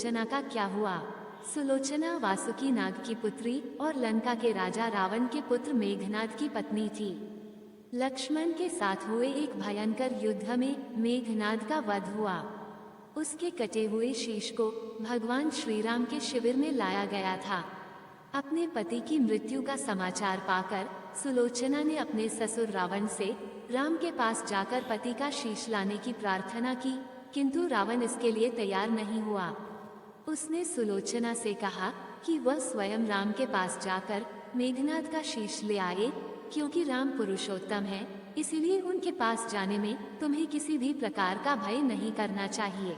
सुलोचना का क्या हुआ। सुलोचना वासुकी नाग की पुत्री और लंका के राजा रावण के पुत्र मेघनाद की पत्नी थी। लक्ष्मण के साथ हुए एक भयंकर युद्ध में मेघनाद का वध हुआ। उसके कटे हुए शीश को भगवान श्री राम के शिविर में लाया गया था। अपने पति की मृत्यु का समाचार पाकर सुलोचना ने अपने ससुर रावण से राम के पास जाकर पति का शीश लाने की प्रार्थना की, किंतु रावण इसके लिए तैयार नहीं हुआ। उसने सुलोचना से कहा कि वह स्वयं राम के पास जाकर मेघनाद का शीश ले आए, क्योंकि राम पुरुषोत्तम है, इसलिए उनके पास जाने में तुम्हें किसी भी प्रकार का भय नहीं करना चाहिए।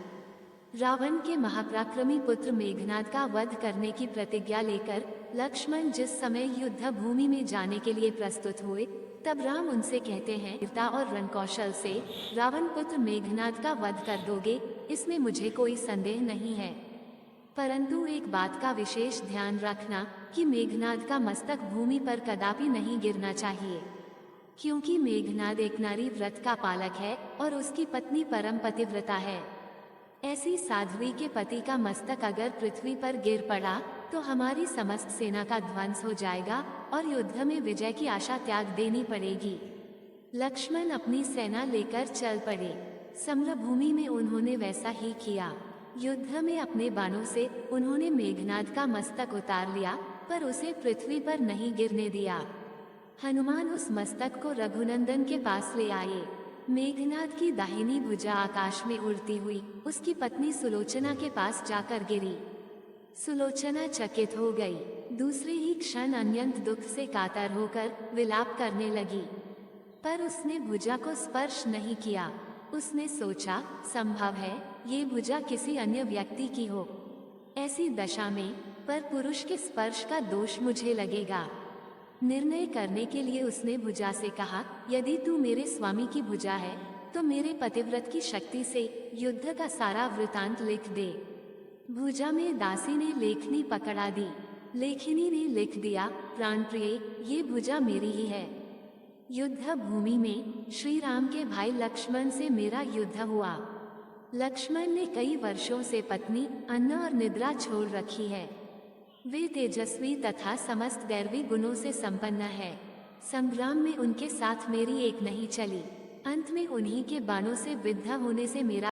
रावण के महापराक्रमी पुत्र मेघनाद का वध करने की प्रतिज्ञा लेकर लक्ष्मण जिस समय युद्ध भूमि में जाने के लिए प्रस्तुत हुए, तब राम उनसे कहते हैं, वीरता और रणकौशल से रावण पुत्र मेघनाद का वध कर दोगे, इसमें मुझे कोई संदेह नहीं है। परंतु एक बात का विशेष ध्यान रखना कि मेघनाद का मस्तक भूमि पर कदापि नहीं गिरना चाहिए, क्योंकि मेघनाद एक नारी व्रत का पालक है और उसकी पत्नी परम पतिव्रता है। ऐसी साध्वी के पति का मस्तक अगर पृथ्वी पर गिर पड़ा तो हमारी समस्त सेना का ध्वंस हो जाएगा और युद्ध में विजय की आशा त्याग देनी पड़ेगी। लक्ष्मण अपनी सेना लेकर चल पड़े। समरभूमि में उन्होंने वैसा ही किया। युद्ध में अपने बाणों से उन्होंने मेघनाद का मस्तक उतार लिया, पर उसे पृथ्वी पर नहीं गिरने दिया। हनुमान उस मस्तक को रघुनंदन के पास ले आए। मेघनाद की दाहिनी भुजा आकाश में उड़ती हुई उसकी पत्नी सुलोचना के पास जाकर गिरी। सुलोचना चकित हो गई। दूसरे ही क्षण अत्यंत दुख से कातर होकर विलाप करने लगी, पर उसने भुजा को स्पर्श नहीं किया। उसने सोचा, संभव है ये भुजा किसी अन्य व्यक्ति की हो। ऐसी दशा में पर पुरुष के स्पर्श का दोष मुझे लगेगा। निर्णय करने के लिए उसने भुजा से कहा, यदि तू मेरे स्वामी की भुजा है तो मेरे पतिव्रत की शक्ति से युद्ध का सारा वृतांत लिख दे। भुजा में दासी ने लेखनी पकड़ा दी। लेखनी ने लिख दिया, प्राणप्रिय, ये भुजा मेरी ही है। युद्ध भूमि में श्री राम के भाई लक्ष्मण से मेरा युद्ध हुआ। लक्ष्मण ने कई वर्षों से पत्नी, अन्न और निद्रा छोड़ रखी है। वे तेजस्वी तथा समस्त दैवी गुणों से संपन्न है। संग्राम में उनके साथ मेरी एक नहीं चली। अंत में उन्हीं के बाणों से विद्ध होने से मेरा